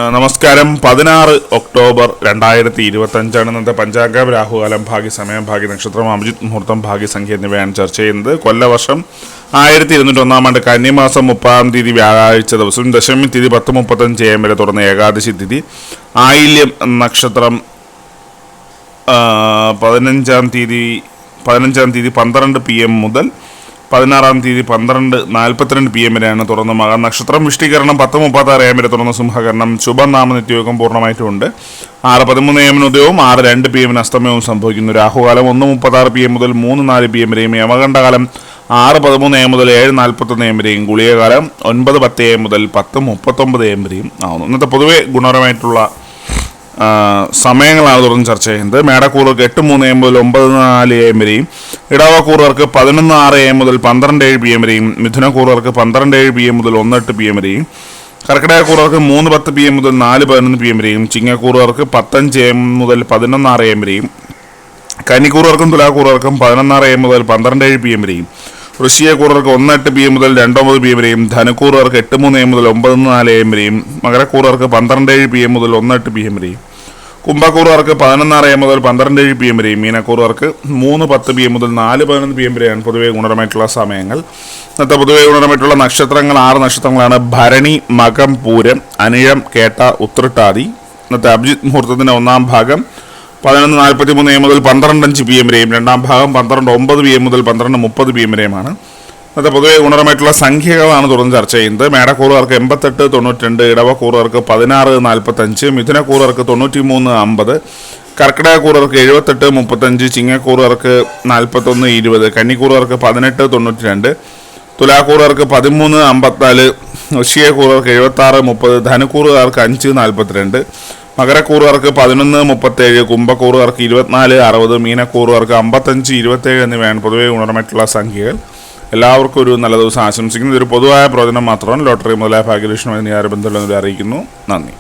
നമസ്കാരം. 16 ഒക്ടോബർ 2025 ഇന്നത്തെ പഞ്ചാംഗം, രാഹുകാലം, ഭാഗ്യസമയം, ഭാഗ്യ നക്ഷത്രം, അഭിജിത്ത് മുഹൂർത്തം, ഭാഗ്യസംഖ്യ എന്നിവയാണ് ചർച്ച ചെയ്യുന്നത്. കൊല്ലവർഷം 1201 ആണ്ട് കന്നിമാസം 30-ാം തീയതി വ്യാഴാഴ്ച ദിവസം, ദശമി തീയതി 10:35 AM വരെ തുടർന്ന് ഏകാദശി തിഥി, ആയില്യം നക്ഷത്രം 15-ാം തീയതി 12 PM മുതൽ 16-ാം തീയതി 12:42 PM വരെയാണ് തുറന്ന മക നക്ഷത്രം. വിഷ്ടികരണം 10:36 AM വരെ തുറന്ന സിംഹകരണം. ശുഭനാമ നിത്യയോഗം പൂർണ്ണമായിട്ടുമുണ്ട്. 6:13 AM ഉദയവും 6:02 PM അസ്തമയവും സംഭവിക്കുന്നു. രാഹുകാലം 1:36 PM മുതൽ 3:04 PM വരെയും, യമകണ്ഠകാലം 6:13 AM മുതൽ 7:41 AM വരെയും, ഗുളികകാലം 9:10 AM മുതൽ 10:39 AM വരെയും ആവുന്നു. ഇന്നത്തെ പൊതുവെ ഗുണപരമായിട്ടുള്ള സമയങ്ങളാണ് തുറന്ന് ചർച്ച ചെയ്യുന്നത്. മേടക്കൂറുകൾക്ക് 8:03 AM മുതൽ 9:04 AM വരെയും, ഇടവക്കൂറുകൾക്ക് 11:06 AM മുതൽ 12:07 PM വരെയും, മിഥുനക്കൂറുകൾക്ക് 12:07 PM മുതൽ 1:08 PM വരെയും, കർക്കിടകക്കൂറുകൾക്ക് 3:10 PM മുതൽ 4:11 PM വരെയും, ചിങ്ങക്കൂറുകൾക്ക് 10:05 AM മുതൽ 11:06 AM വരെയും, കന്നിക്കൂറുകൾക്കും തുലാക്കൂറുകൾക്കും 11:06 AM മുതൽ 12:07 PM വരെയും, വൃശ്ചികക്കൂറുകൾക്ക് 1:08 PM മുതൽ 2:09 PM വരെയും, ധനുക്കൂറുകൾക്ക് 8:03 AM മുതൽ 9:04 AM വരെയും, മകരക്കൂറുകൾക്ക് 12:07 PM മുതൽ 1:08 PM വരെയും, കുംഭക്കൂറുകാർക്ക് 11:06 AM മുതൽ 12:07 PM വരെയും, മീനക്കൂറുകാർക്ക് 3:10 PM മുതൽ 4:11 PM വരെയാണ് പൊതുവെ ഗുണപരമായിട്ടുള്ള സമയങ്ങൾ. ഇന്നത്തെ പൊതുവെ ഗുണപരമായിട്ടുള്ള നക്ഷത്രങ്ങൾ 6 നക്ഷത്രങ്ങളാണ്: ഭരണി, മകം, പൂരം, അനിഴം, കേട്ട, ഉത്രട്ടാതി. ഇന്നത്തെ അഭിജിത്ത് മുഹൂർത്തത്തിൻ്റെ 1-ാം ഭാഗം 11:43 AM മുതൽ 12:05 PM വരെയും, 2-ാം ഭാഗം 12:09 PM മുതൽ 12:30 PM വരെയുമാണ്. ഇന്നത്തെ പൊതുവെ ഗുണപരമായിട്ടുള്ള സംഖ്യകളാണ് തുറന്ന് ചർച്ച ചെയ്യുന്നത്. മേടക്കൂറുകാർക്ക് 88-92, ഇടവക്കൂറുകാർക്ക് 16-45, മിഥുനക്കൂറുകാർക്ക് 93-50, കർക്കിടകക്കൂറുകാർക്ക് 78-35, ചിങ്ങക്കൂറുകാർക്ക് 41-20, കന്നിക്കൂറുകാർക്ക് 18-92, തുലാക്കൂറുകാർക്ക് 13-54, വൃശ്ചികക്കൂറുകാർക്ക് 76-30, ധനുക്കൂറുകാർക്ക് 5-42, മകരക്കൂറുകാർക്ക് 11-37, കുംഭക്കൂറുകാർക്ക് 24-60, മീനക്കൂറുകാർക്ക് 55-27 എന്നിവയാണ് പൊതുവെ ഗുണപരമായിട്ടുള്ള സംഖ്യകൾ. എല്ലാവർക്കും ഒരു നല്ല ദിവസം ആശംസിക്കുന്നു. ഇതൊരു പൊതുവായ പ്രവചനം മാത്രമാണ്. ലോട്ടറി മുതലായ ഭാഗ്യലക്ഷണം എന്നീ ബന്ധമുള്ളവരെ അറിയിക്കുന്നു. നന്ദി.